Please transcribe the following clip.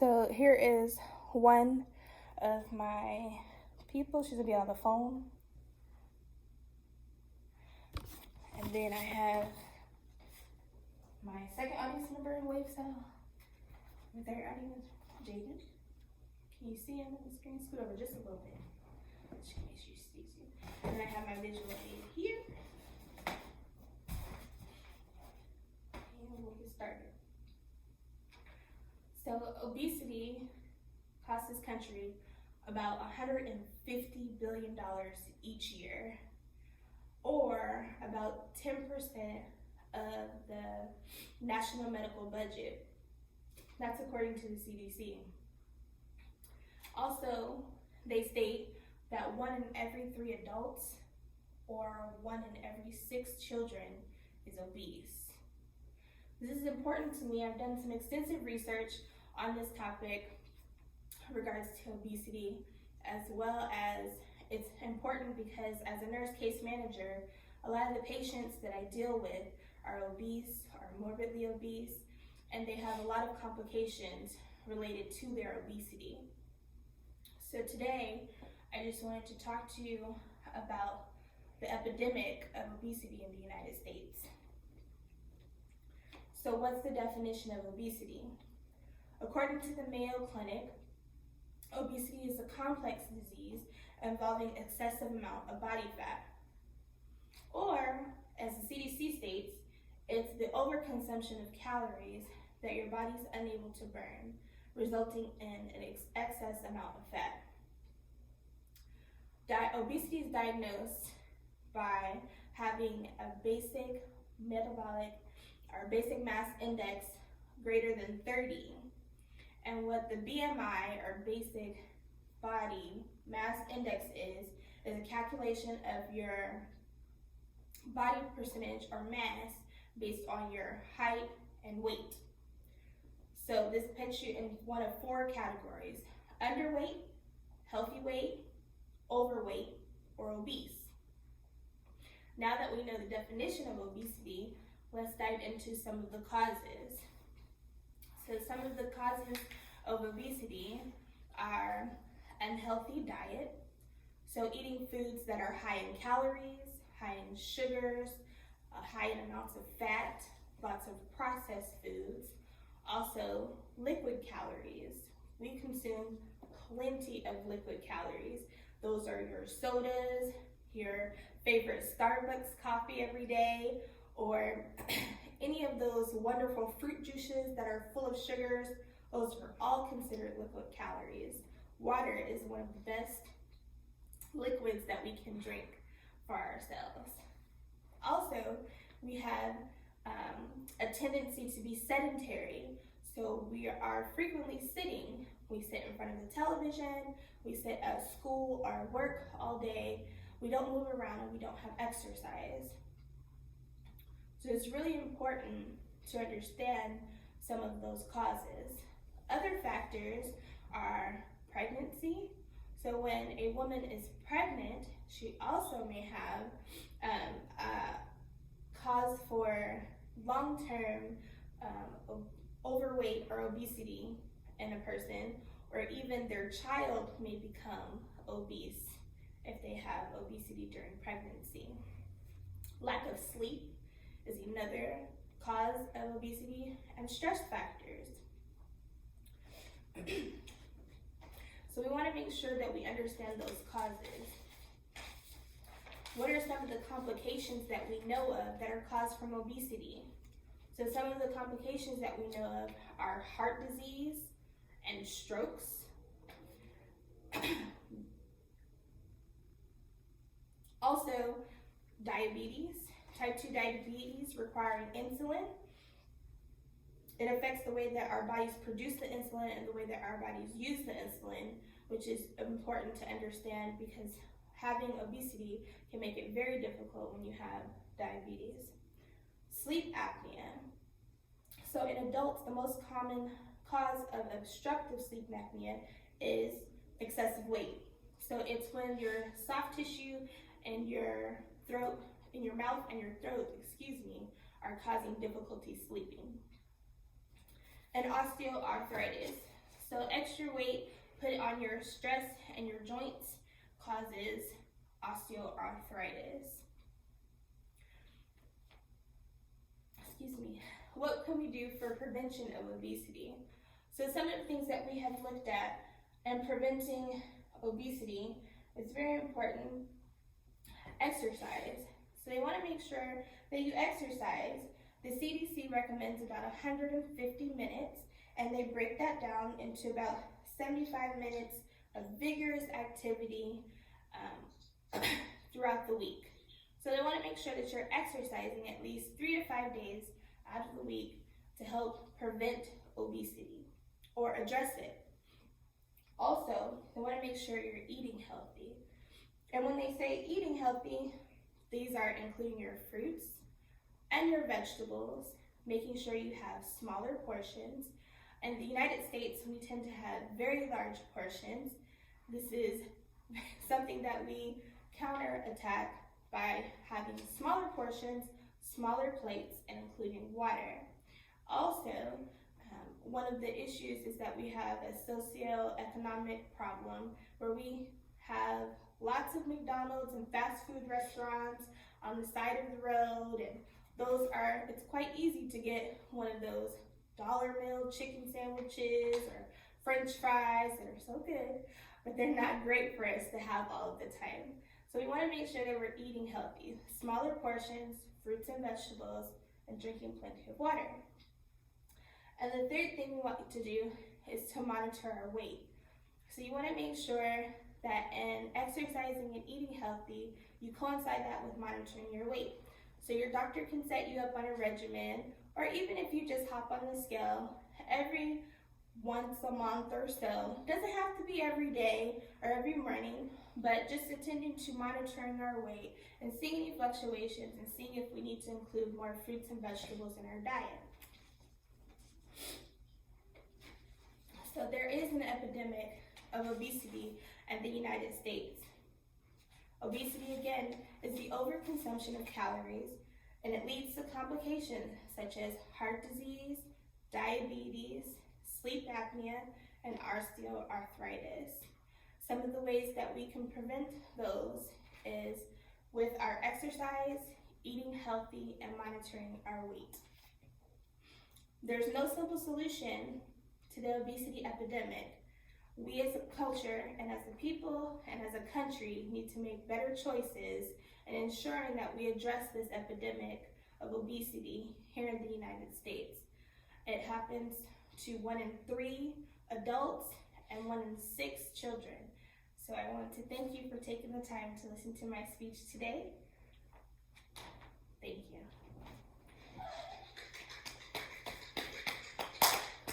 So here is one of my people. She's gonna be on the phone. And then I have my second audience member in wave cell. My third audience, Jaden. Can you see him on the screen? Scoot over just a little bit. Just make sure she sees you. And then I have my visual aid here. And we'll get started. So obesity costs this country about $150 billion each year, or about 10% of the national medical budget. That's according to the CDC. Also, they state that 1 in every 3 adults or 1 in every 6 children is obese. This is important to me. I've done some extensive research on this topic in regards to obesity, as well as it's important because as a nurse case manager, a lot of the patients that I deal with are obese, are morbidly obese, and they have a lot of complications related to their obesity. So today, I just wanted to talk to you about the epidemic of obesity in the United States. So what's the definition of obesity? According to the Mayo Clinic, obesity is a complex disease involving excessive amount of body fat. Or, as the CDC states, it's the overconsumption of calories that your body's unable to burn, resulting in an excess amount of fat. Obesity is diagnosed by having a basic metabolic or basic mass index greater than 30. And what the BMI or basic body mass index is a calculation of your body percentage or mass based on your height and weight. So this puts you in one of 4 categories: underweight, healthy weight, overweight, or obese. Now that we know the definition of obesity, let's dive into some of the causes. So some of the causes of obesity are unhealthy diet, so eating foods that are high in calories, high in sugars, high in amounts of fat, lots of processed foods. Also, liquid calories. We consume plenty of liquid calories. Those are your sodas, your favorite Starbucks coffee every day, or any of those wonderful fruit juices that are full of sugars. Those are all considered liquid calories. Water is one of the best liquids that we can drink for ourselves. Also, we have a tendency to be sedentary. So we are frequently sitting. We sit in front of the television, we sit at school or work all day. We don't move around and we don't have exercise. So it's really important to understand some of those causes. Other factors are pregnancy. So when a woman is pregnant, she also may have a cause for long-term overweight or obesity in a person, or even their child may become obese if they have obesity during pregnancy. Lack of sleep is another cause of obesity, and stress factors. So we want to make sure that we understand those causes. What are some of the complications that we know of that are caused from obesity? So some of the complications that we know of are heart disease and strokes. Also, diabetes, type 2 diabetes requiring insulin. It affects the way that our bodies produce the insulin and the way that our bodies use the insulin, which is important to understand because having obesity can make it very difficult when you have diabetes. Sleep apnea. So in adults, the most common cause of obstructive sleep apnea is excessive weight. So it's when your soft tissue in your throat, in your mouth and your throat, are causing difficulty sleeping. And osteoarthritis. So extra weight put on your stress and your joints causes osteoarthritis. Excuse me. What can we do for prevention of obesity? So some of the things that we have looked at in preventing obesity is very important. Exercise. So they want to make sure that you exercise. The CDC recommends about 150 minutes, and they break that down into about 75 minutes of vigorous activity throughout the week. So they want to make sure that you're exercising at least 3 to 5 days out of the week to help prevent obesity or address it. Also, they want to make sure you're eating healthy. And when they say eating healthy, these are including your fruits and your vegetables, making sure you have smaller portions. In the United States, we tend to have very large portions. This is something that we counterattack by having smaller portions, smaller plates, and including water. Also, one of the issues is that we have a socioeconomic problem where we have lots of McDonald's and fast food restaurants on the side of the road, and it's quite easy to get one of those dollar meal chicken sandwiches or French fries that are so good, but they're not great for us to have all of the time. So we want to make sure that we're eating healthy, smaller portions, fruits and vegetables, and drinking plenty of water. And the third thing we want to do is to monitor our weight. So you want to make sure that in exercising and eating healthy, you coincide that with monitoring your weight. So your doctor can set you up on a regimen, or even if you just hop on the scale every once a month or so. Doesn't have to be every day or every morning, but just attending to monitoring our weight and seeing any fluctuations and seeing if we need to include more fruits and vegetables in our diet. So there is an epidemic of obesity in the United States. Obesity, again, is the overconsumption of calories, and it leads to complications such as heart disease, diabetes, sleep apnea, and osteoarthritis. Some of the ways that we can prevent those is with our exercise, eating healthy, and monitoring our weight. There's no simple solution to the obesity epidemic. We as a culture and as a people and as a country need to make better choices in ensuring that we address this epidemic of obesity here in the United States. It happens to 1 in 3 adults and 1 in 6 children. So I want to thank you for taking the time to listen to my speech today. Thank you.